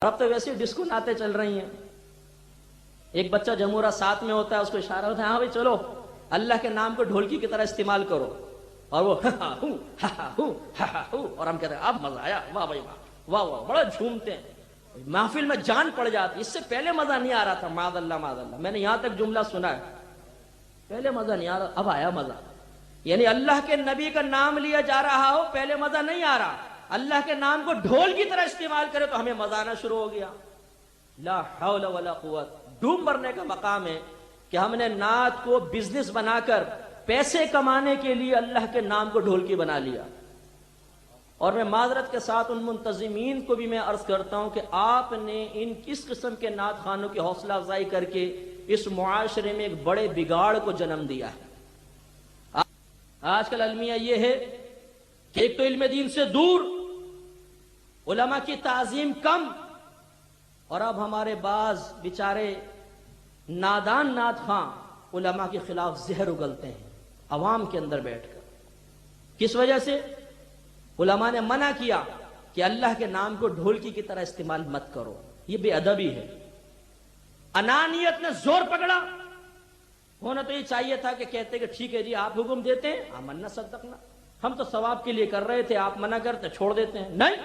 اب تو ویسے ڈسکو نعتیں چل رہی ہیں. ایک بچہ جمورہ ساتھ میں ہوتا ہے, اس کو اشارہ ہوتا ہے ہاں بھائی چلو اللہ کے نام کو ڈھولکی کی طرح استعمال کرو, اور وہ اور ہم کہتے ہیں اب مزہ آیا, واہ بھائی واہ واہ واہ, بڑا جھومتے ہیں, محفل میں جان پڑ جاتی. اس سے پہلے مزہ نہیں آ رہا تھا, معاذ اللہ معاذ اللہ, میں نے یہاں تک جملہ سنا ہے, پہلے مزہ نہیں آ رہا, اب آیا مزہ. یعنی اللہ کے نبی کا نام لیا جا رہا ہو, پہلے مزہ نہیں آ رہا, اللہ کے نام کو ڈھول کی طرح استعمال کرے تو ہمیں مزہ آنا شروع ہو گیا. لا حول ولا قوت. ڈوب مرنے کا مقام ہے کہ ہم نے نعت کو بزنس بنا کر پیسے کمانے کے لیے اللہ کے نام کو ڈھولکی بنا لیا. اور میں معذرت کے ساتھ ان منتظمین کو بھی میں عرض کرتا ہوں کہ آپ نے ان کس قسم کے نعت خوانوں کی حوصلہ افزائی کر کے اس معاشرے میں ایک بڑے بگاڑ کو جنم دیا ہے. آج کل المیہ یہ ہے کہ ایک تو علم دین سے دور, علماء کی تعظیم کم, اور اب ہمارے بعض بیچارے نادان نعت خواں علماء کے خلاف زہر اگلتے ہیں عوام کے اندر بیٹھ کر. کس وجہ سے؟ علماء نے منع کیا کہ اللہ کے نام کو ڈھولکی کی طرح استعمال مت کرو, یہ بے ادبی ہے. انانیت نے زور پکڑا. ہونا تو یہ چاہیے تھا کہ کہتے کہ ٹھیک ہے جی آپ حکم دیتے ہیں, آمنا صدقنا, ہم تو ثواب کے لیے کر رہے تھے, آپ منع کرتے چھوڑ دیتے ہیں. نہیں,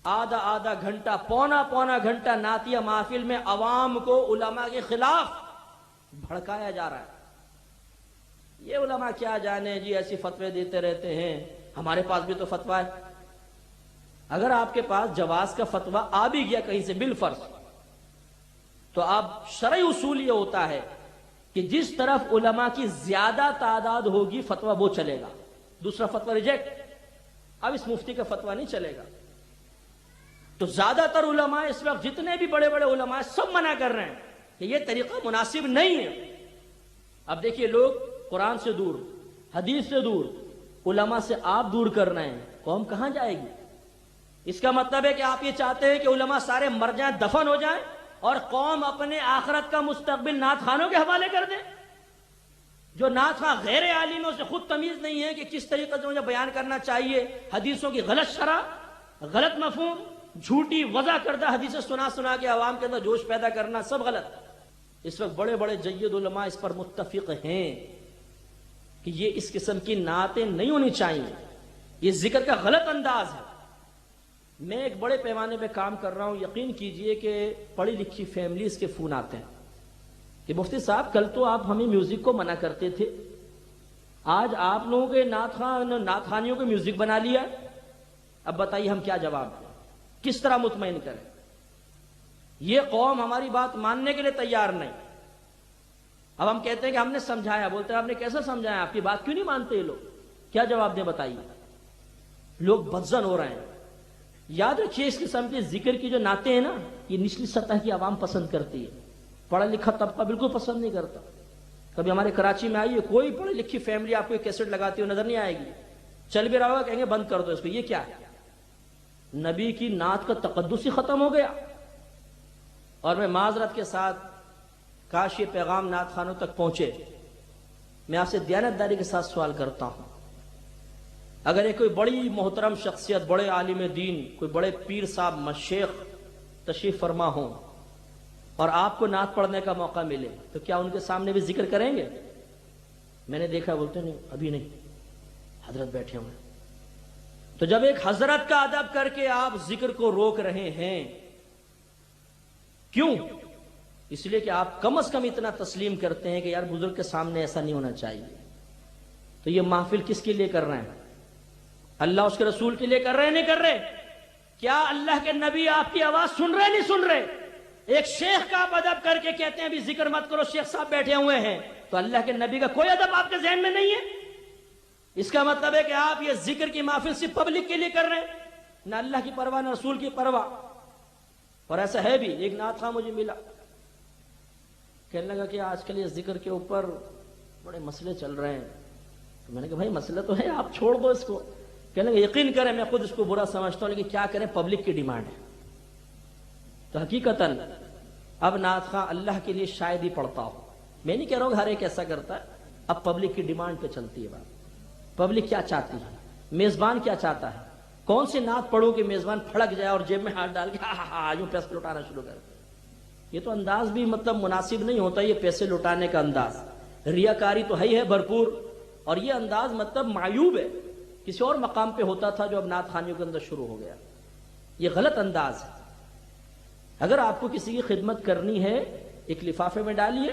آدھا آدھا گھنٹہ پونا پونا گھنٹہ نعتیہ محفل میں عوام کو علماء کے خلاف بھڑکایا جا رہا ہے. یہ علماء کیا جانے جی, ایسی فتوے دیتے رہتے ہیں, ہمارے پاس بھی تو فتویٰ ہے. اگر آپ کے پاس جواز کا فتویٰ آ بھی گیا کہیں سے بالفرض, تو اب شرعی اصول یہ ہوتا ہے کہ جس طرف علماء کی زیادہ تعداد ہوگی فتویٰ وہ چلے گا, دوسرا فتویٰ ریجیکٹ. اب اس مفتی کا فتویٰ نہیں چلے گا. تو زیادہ تر علماء اس وقت جتنے بھی بڑے بڑے علماء سب منع کر رہے ہیں کہ یہ طریقہ مناسب نہیں ہے. اب دیکھیے لوگ قرآن سے دور, حدیث سے دور, علماء سے آپ دور کر رہے ہیں, قوم کہاں جائے گی؟ اس کا مطلب ہے کہ آپ یہ چاہتے ہیں کہ علماء سارے مر جائیں, دفن ہو جائیں, اور قوم اپنے آخرت کا مستقبل نعت خوانوں کے حوالے کر دے. جو نعت خواں غیر عالم ہے اسے خود تمیز نہیں ہے کہ کس طریقے سے مجھے بیان کرنا چاہیے. حدیثوں کی غلط شرح, غلط مفہوم, جھوٹی وضع کردہ حدیثیں سنا سنا کے عوام کے اندر جوش پیدا کرنا, سب غلط. اس وقت بڑے بڑے جید علماء اس پر متفق ہیں کہ یہ اس قسم کی نعتیں نہیں ہونی چاہیے, یہ ذکر کا غلط انداز ہے. میں ایک بڑے پیمانے پہ کام کر رہا ہوں, یقین کیجئے کہ پڑھی لکھی فیملیز کے فون آتے ہیں کہ مفتی صاحب کل تو آپ ہمیں میوزک کو منع کرتے تھے, آج آپ لوگوں کے نعت خوانیوں کو میوزک بنا لیا, اب بتائیے ہم کیا جواب دیں, کس طرح مطمئن کریں؟ یہ قوم ہماری بات ماننے کے لیے تیار نہیں. اب ہم کہتے ہیں کہ ہم نے سمجھایا, بولتے ہیں آپ نے کیسا سمجھایا, آپ کی بات کیوں نہیں مانتے یہ لوگ, کیا جواب دیں بتائیے؟ لوگ بدزن ہو رہے ہیں. یاد رکھیے اس قسم کے ذکر کی جو نعتیں ہیں نا, یہ نچلی سطح کی عوام پسند کرتی ہے, پڑھا لکھا طبقہ بالکل پسند نہیں کرتا. کبھی ہمارے کراچی میں آئیے, کوئی پڑھی لکھی فیملی آپ کو کیسٹ لگاتی ہو نظر نہیں آئے گی, چل بھی رہا ہوگا کہیں گے بند کر دو اس کو, یہ کیا ہے؟ نبی کی نعت کا تقدس ہی ختم ہو گیا. اور میں معذرت کے ساتھ, کاش یہ پیغام نعت خوانوں تک پہنچے. میں آپ سے دیانتداری کے ساتھ سوال کرتا ہوں, اگر ایک کوئی بڑی محترم شخصیت, بڑے عالم دین, کوئی بڑے پیر صاحب مشیخ تشریف فرما ہوں اور آپ کو نعت پڑھنے کا موقع ملے, تو کیا ان کے سامنے بھی ذکر کریں گے؟ میں نے دیکھا بولتے نہیں, ابھی نہیں, حضرت بیٹھے ہوئے. تو جب ایک حضرت کا ادب کر کے آپ ذکر کو روک رہے ہیں, کیوں؟ اس لیے کہ آپ کم از کم اتنا تسلیم کرتے ہیں کہ یار بزرگ کے سامنے ایسا نہیں ہونا چاہیے. تو یہ محفل کس کے لیے کر رہے ہیں؟ اللہ اس کے رسول کے لیے کر رہے ہیں, نہیں کر رہے؟ کیا اللہ کے نبی آپ کی آواز سن رہے نہیں سن رہے؟ ایک شیخ کا آپ ادب کر کے کہتے ہیں ابھی ذکر مت کرو, شیخ صاحب بیٹھے ہوئے ہیں, تو اللہ کے نبی کا کوئی ادب آپ کے ذہن میں نہیں ہے. اس کا مطلب ہے کہ آپ یہ ذکر کی محفل صرف پبلک کے لیے کر رہے ہیں, نہ اللہ کی پرواہ نہ رسول کی پرواہ. اور ایسا ہے بھی, ایک نعت خواں مجھے ملا, کہنے لگا کہ آج کل یہ ذکر کے اوپر بڑے مسئلے چل رہے ہیں. تو میں نے کہا بھائی مسئلہ تو ہے, آپ چھوڑ دو اس کو. کہنے لگا یقین کریں میں خود اس کو برا سمجھتا ہوں, لیکن کیا کریں, پبلک کی ڈیمانڈ ہے. تو حقیقتاً اب نعت خواں اللہ کے لیے شاید ہی پڑھتا ہو, میں نہیں کہہ رہا ہوں کہ ہر ایک ایسا کرتا ہے, اب پبلک کی ڈیمانڈ پہ چلتی ہے بات. پبلک کیا چاہتی ہے, میزبان کیا چاہتا ہے, کون سی نعت پڑھوں کہ میزبان پھڑک جائے اور جیب میں ہاتھ ڈال کے ہاں یوں پیسے لوٹانا شروع کر. یہ تو انداز بھی مطلب مناسب نہیں ہوتا, یہ پیسے لوٹانے کا انداز. ریاکاری تو ہے بھرپور, اور یہ انداز مطلب معیوب ہے. کسی اور مقام پہ ہوتا تھا جو اب نعت خوانیوں کے اندر شروع ہو گیا. یہ غلط انداز ہے. اگر آپ کو کسی کی خدمت کرنی ہے ایک لفافے میں ڈالیے,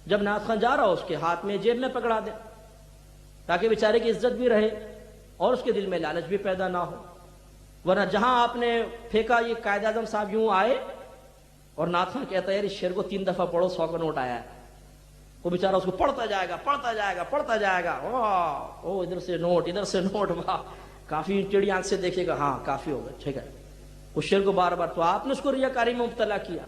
جب نعت خواں جا رہا ہو اس کے ہاتھ میں جیب میں پکڑا دیں تاکہ بیچارے کی عزت بھی رہے اور اس کے دل میں لالچ بھی پیدا نہ ہو. ورنہ جہاں آپ نے پھینکا, یہ قائد اعظم صاحب یوں آئے اور نعت خواں کہتا ہے یار اس شعر کو 3 دفعہ پڑھو 100 کا نوٹ آیا ہے, وہ بیچارہ اس کو پڑھتا جائے گا پڑھتا جائے گا پڑھتا جائے گا, او ادھر سے نوٹ ادھر سے نوٹ, واہ کافی ٹیڑھی آنکھ سے دیکھے گا, ہاں کافی ہوگا ٹھیک ہے. اس شعر کو بار بار, تو آپ نے اس کو ریاکاری میں مبتلا کیا.